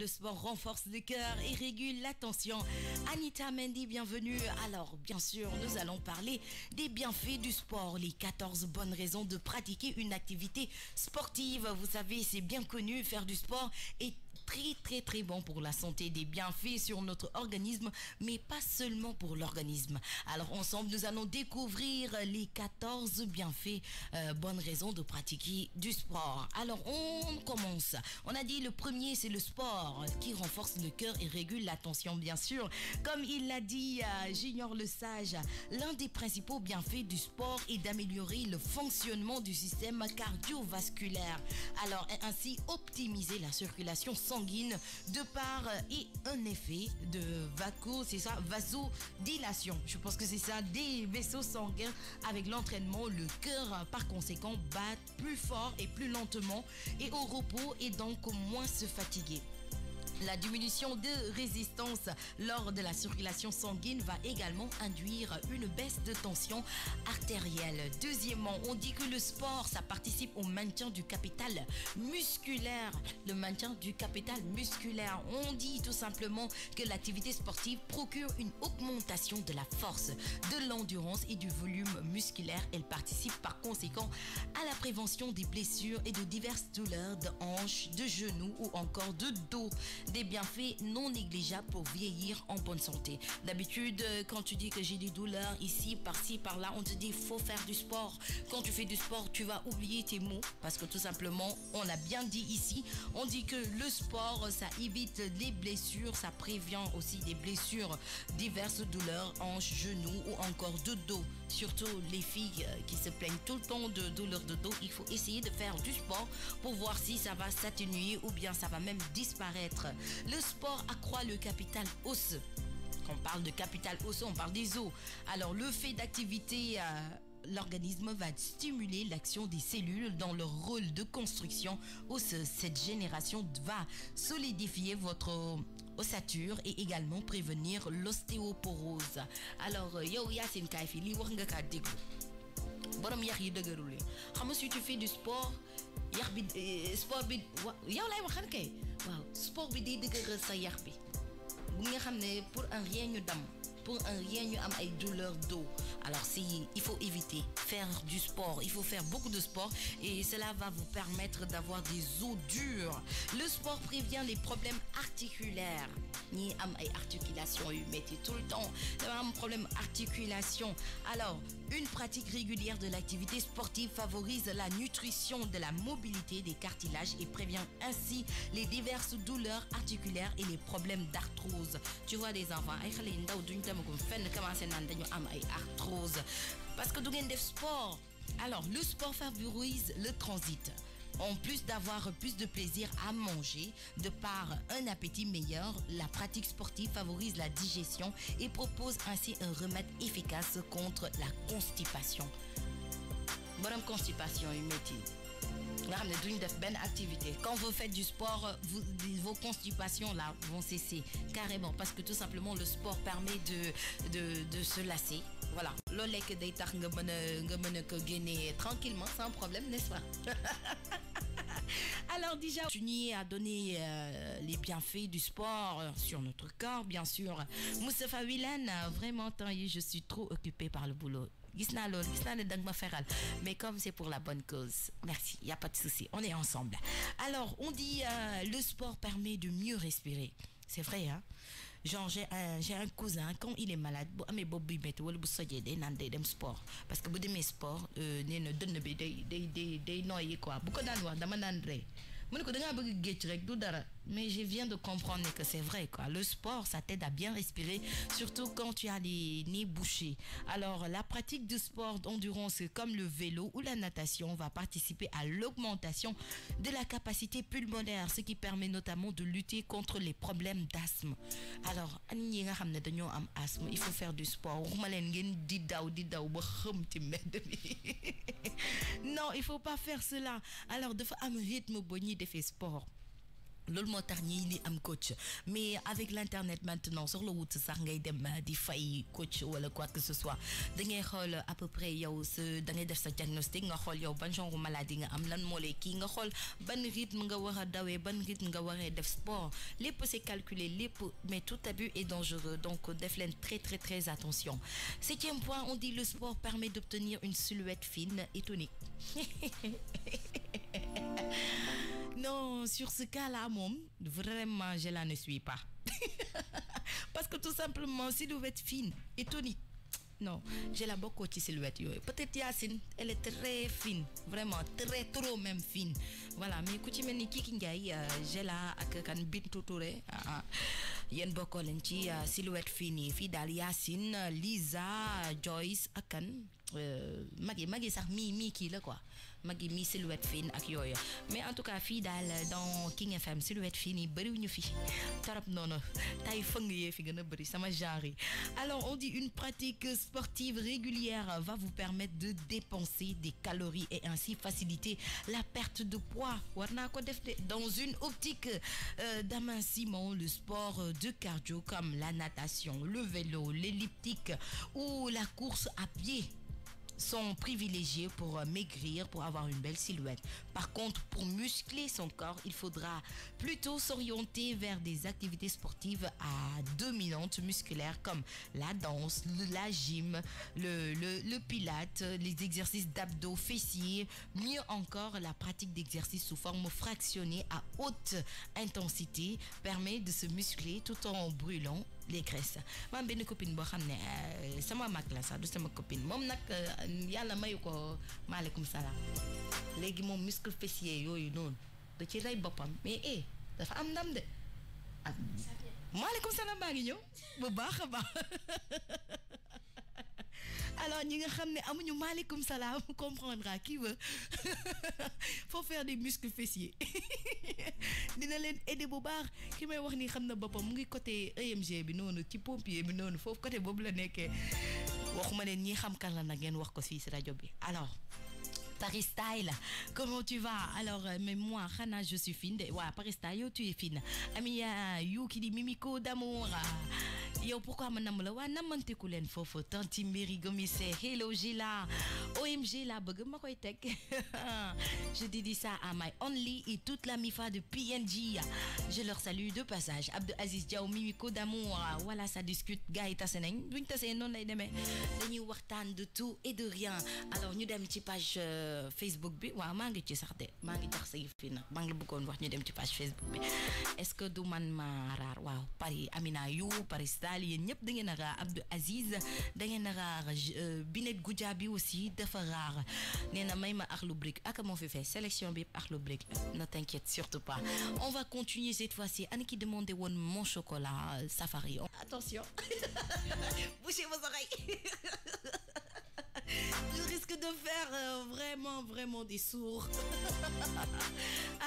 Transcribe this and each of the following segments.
le sport renforce le cœur et régule la tension. Anita Mendy, bienvenue. Alors, bien sûr, nous allons parler des bienfaits du sport, les 14 bonnes raisons de pratiquer une activité sportive. Vous savez, c'est bien connu, faire du sport est très bon pour la santé, des bienfaits sur notre organisme, mais pas seulement pour l'organisme. Alors ensemble, nous allons découvrir les 14 bienfaits, bonnes raisons de pratiquer du sport. Alors on commence. On a dit le premier, c'est le sport qui renforce le cœur et régule la tension, bien sûr. Comme il l'a dit Junior Le Sage, l'un des principaux bienfaits du sport est d'améliorer le fonctionnement du système cardiovasculaire. Alors ainsi optimiser la circulation sanguine de par et un effet de vasodilation. Je pense que c'est ça, des vaisseaux sanguins. Avec l'entraînement, le cœur par conséquent bat plus fort et plus lentement et au repos et donc moins se fatiguer. La diminution de résistance lors de la circulation sanguine va également induire une baisse de tension artérielle. Deuxièmement, on dit que le sport, ça participe au maintien du capital musculaire. Le maintien du capital musculaire. On dit tout simplement que l'activité sportive procure une augmentation de la force, de l'endurance et du volume musculaire. Elle participe par conséquent à la prévention des blessures et de diverses douleurs de hanches, de genoux ou encore de dos. Des bienfaits non négligeables pour vieillir en bonne santé. D'habitude, quand tu dis que j'ai des douleurs ici, par-ci, par-là, on te dit faut faire du sport. Quand tu fais du sport, tu vas oublier tes mots parce que tout simplement, on l'a bien dit ici, on dit que le sport, ça évite les blessures, ça prévient aussi des blessures, diverses douleurs, hanches, genoux ou encore de dos. Surtout les filles qui se plaignent tout le temps de douleurs de dos, il faut essayer de faire du sport pour voir si ça va s'atténuer ou bien ça va même disparaître. Le sport accroît le capital osseux. Quand on parle de capital osseux, on parle des os. Alors le fait d'activité, l'organisme va stimuler l'action des cellules dans leur rôle de construction osseuse. Cette génération va solidifier votre ossature et également prévenir l'ostéoporose. Alors yo Yacine kay fi li wax nga ka déglu borom yax yi dëgërul xam nga si tu fais du sport yax bi sport bi yow lay waxan kay waaw sport bi day dëgëral sa yax bi bu nga xam ne pour un rien ñu dam pour un rien ñu am ay douleurs dos. Alors il faut éviter faire du sport, il faut faire beaucoup de sport et cela va vous permettre d'avoir des os durs. Le sport prévient les problèmes articulaires. Ni am ay articulation yu metti tout le temps, un problème articulation. Alors une pratique régulière de l'activité sportive favorise la nutrition de la mobilité des cartilages et prévient ainsi les diverses douleurs articulaires et les problèmes d'arthrose. Tu vois des enfants ay xalé ndaw duñ tamagum fenn commencé nan dañu am ay arthrose parce que du ngeen def sport. Alors le sport favorise le transit. En plus d'avoir plus de plaisir à manger, de par un appétit meilleur, la pratique sportive favorise la digestion et propose ainsi un remède efficace contre la constipation. Bonne constipation, activité. Quand vous faites du sport, vos constipations là vont cesser carrément parce que tout simplement le sport permet de se lasser. Voilà, l'olek day tax nga mëna ko gagner tranquillement sans problème, n'est-ce pas? Alors déjà, Junior a donné les bienfaits du sport sur notre corps, bien sûr. Moustapha Wilane, vraiment, je suis trop occupée par le boulot. Mais comme c'est pour la bonne cause, merci, il n'y a pas de souci, on est ensemble. Alors, on dit le sport permet de mieux respirer. C'est vrai, hein? Genre, j'ai un cousin, quand il est malade, mais Bobby met ou le boussoyer des sport. Parce que vous mes sport, ne donne des noyés quoi. Beaucoup d'annois, d'amanandré. Mais je viens de comprendre que c'est vrai quoi. Le sport, ça t'aide à bien respirer, surtout quand tu as les nez bouchés. Alors, la pratique de sport d'endurance comme le vélo ou la natation va participer à l'augmentation de la capacité pulmonaire, ce qui permet notamment de lutter contre les problèmes d'asthme. Alors, il faut faire du sport. Non, il faut pas faire cela. Alors, de faire un rythme bonnier de faire sport. loolu moo tax ñii ni am coach mais avec l'internet maintenant sur le wut sax ngay dem di fay coach wala quoi que ce soit da ngay xool à peu près yow da ngay def sa diagnostic nga xool yow ban genre maladie nga am lan moo lay kii nga xool ban rythme nga war a dawee ban rythme nga waree def sport lépp c'est calculé lépp mais tout abus est dangereux donc def leen très très très attention. 7e point, on dit le sport permet d'obtenir une silhouette fine et tonique. Non, sur ce cas-là, vraiment, je la ne suis pas. Parce que tout simplement, silhouette fine et tonique. Non, j'ai la beaucoup de silhouette. Peut-être Yacine, elle est très fine. Vraiment, très trop même fine. Voilà, mais écoutez, j'ai la kan Bintou Touré. Yen bokko len ci silhouette fine fi dal Yacine, Lisa, Joyce akan magi sax mi ki la quoi. Magi mi silhouette fine ak yoy. Mais en tout cas fi dal dans King FM silhouette fine bari wuñu fi. Torop nono tay feung ye fi gëna bari sama genre. Alors on dit une pratique sportive régulière va vous permettre de dépenser des calories et ainsi faciliter la perte de poids. Warna ko def dans une optique d'amincissement, le sport de cardio comme la natation, le vélo, l'elliptique ou la course à pied sont privilégiés pour maigrir, pour avoir une belle silhouette. Par contre, pour muscler son corps, il faudra plutôt s'orienter vers des activités sportives à dominante musculaire comme la danse, la gym, le pilate, les exercices d'abdos fessiers, mieux encore la pratique d'exercices sous forme fractionnée à haute intensité permet de se muscler tout en brûlant les graisses. Ma benn copine boo xam ne sama mag la sax du sama copine moom nag yàlla mayu ko maaleykum salaam léegi moom muscle fessier yooyu noonu da ci rey boppam mais dafa am ndam de maaleykum salaam baa ngi ñëw bu baax a baax. Alors, ñi nga xam ne amuñu maaleykum salaam comprendra qui veut. Faut faire des muscles fessiers. Dina leen aider bu baax ki may wax ni xam na boppam mu ngi côté EMG bi noonu ci pompier bi noonu foofu côté boobu la nekkee waxuma leen ñi xam kan la nag ngeen wax ko fii si rajo bi. Alors Paris Style, comment tu vas? Alors, mais moi, Hana, je suis fine. Ouais, Paris Style, tu es fine. Amia, you qui dit Mimiko d'amour. Yo, pourquoi manam la wa namante ku len fofu tanti Mary Gomise hello Gila OMG la bëgg ma koy tek. Je dédie ça à my only et toute la mifa de PNG. Je leur salue de passage. Abdou Aziz Diaw Mimiko d'amour. Voilà, ça discute gars yi tassé nañ buñ tassé non lay démé dañuy waxtaan de tout et de rien. Alors ñu dem ci page Facebook bi waaw maa ngi ci sax de maa ngi tax say fi nag maa ngi bëggoon wax ñu dem ci page Facebook bi. Est-ce que du man ma raar waaw Paris Amina yu Paris Style yéen ñëpp da ngeen a raar Abdou Aziz da ngeen a raar Binet Goudiaby aussi dafa raar nee na may ma Akhlou Brick ak moo fi fait sélection bi Akhlou Brick ne t'inquiète surtout pas. On va continuer cette fois-ci. Anne qui demandait woon mon chocolat Safari. Attention. Bouchez vos oreilles. Je risque de faire vraiment des sourds.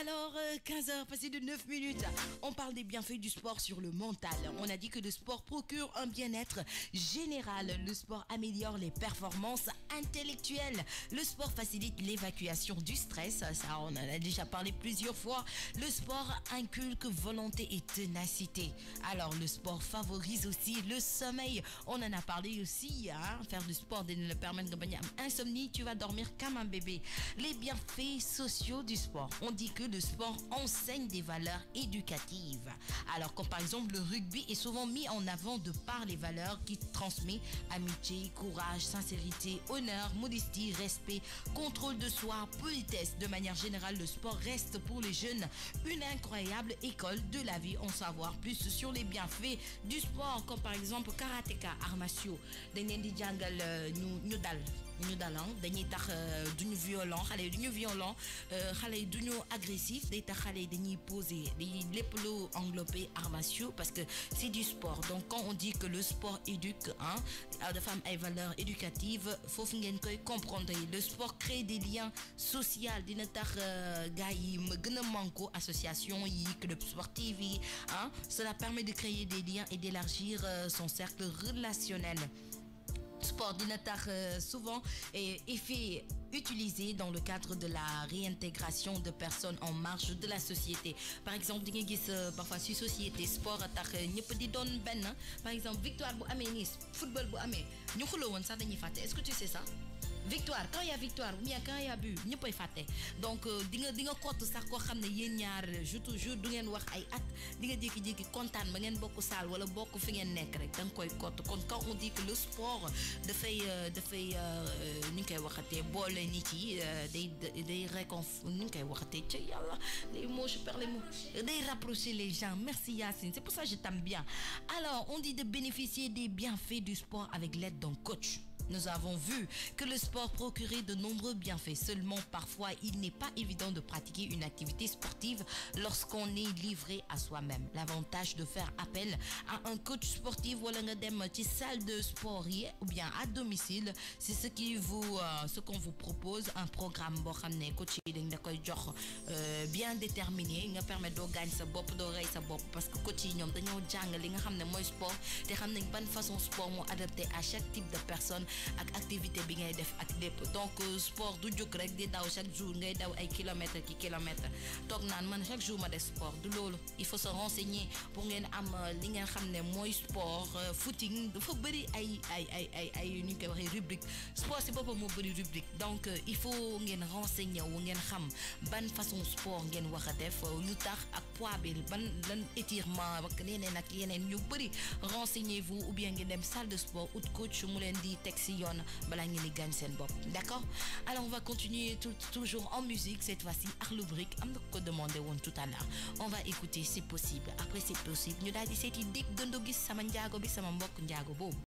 Alors, 15h, passé de 9 minutes, on parle des bienfaits du sport sur le mental. On a dit que le sport procure un bien-être général. Le sport améliore les performances intellectuelles. Le sport facilite l'évacuation du stress. Ça, on en a déjà parlé plusieurs fois. Le sport inculque volonté et ténacité. Alors, le sport favorise aussi le sommeil. On en a parlé aussi, hein. Faire du sport ne permet de gagner insomnie, tu vas dormir comme un bébé. Les bienfaits sociaux du sport. On dit que le sport enseigne des valeurs éducatives. Alors, comme par exemple, le rugby est souvent mis en avant de par les valeurs qu'il transmet: amitié, courage, sincérité, honneur, modestie, respect, contrôle de soi, politesse. De manière générale, le sport reste pour les jeunes une incroyable école de la vie. En savoir plus sur les bienfaits du sport, comme par exemple karatéka, arts martiaux. Ñu dalan dañuy tax duñu violent xalé duñu violent xalé duñu agressif day tax xalé dañuy poser dañuy lépp lu englobé arts martiaux parce que c'est du sport. Donc quand on dit que le sport éduque, hein, de femmes ay valeurs éducatives, fofu ngeen koy comprendre. Le sport crée des liens sociaux dina tax gars yi gëna manko association yi club sportif yi, hein. Cela permet de créer des liens et d'élargir son cercle relationnel. sport d'inatar souvent est fait utilisé dans le cadre de la réintégration de personnes en marge de la société. Par exemple, di nga gis parfois si société sport tax ñëpp di doon benn. Par exemple, victoire bu amee Nice football bu amee ñu xuloo woon sax dañuy fàtte. Est-ce que tu sais ça? Victoire quand il y a victoire ou bien quand il y a but ñëppay fàtte. Donc di nga kott sax koo xam ne yéen ñaar je toujours du ngeen wax ay at di nga jékki-jékki kontaan ba ngeen bokk saal wala bokk fi ngeen nekk rek da nga koy kott. Kon quand on dit que le sport dafay ni ñu koy waxatee boole nit yi day ni ñu koy waxatee ci yàlla les mots je perds les mots day rapprocher les gens. Merci Yacine, c'est pour ça que je t'aime bien. Alors on dit de bénéficier des bienfaits du sport avec l'aide d'un coach. Nous avons vu que le sport procurait de nombreux bienfaits. Seulement, parfois, il n'est pas évident de pratiquer une activité sportive lorsqu'on est livré à soi-même. L'avantage de faire appel à un coach sportif ou à une salle de sport ou bien à domicile, c'est ce qu'on vous propose, un programme coach bien déterminé, qui permet de gagner sa bop, d'oreille sa bop, parce que coach ñom dañoo jàng li nga xamné moy sport, té xam nañ ban façon sport mo adapté à chaque type de personne. Ak activité bi ngay def ak lépp. Donc sport du jóg rek di daw chaque jour ngay daw ay kilomètres toog naan man chaque jour ma def sport du loolu. Il faut se renseigner pour ngeen am li ngeen xam ne mooy sport. Footing dafa bëri ay ñu koy waxee rubrique sport si boppam moo bëri rubrique. Donc il faut ngeen renseigner wu ngeen xam ban façon sport ngeen war a def lu tax ak poids bi lan étirement ak yeneen ñu bëri. Renseignez-vous ou bien ngeen dem salle de sport ou coach mu leen di d'accord. Alors on va continuer toujours en musique. Cette fois-ci Arlou Brick am na ko demandé woon tout à l'heure. On va écouter C'est possible. Après C'est possible ñu daal di seeti dégg gëndo gis sama njaago bi sama mbokk njaago boobu.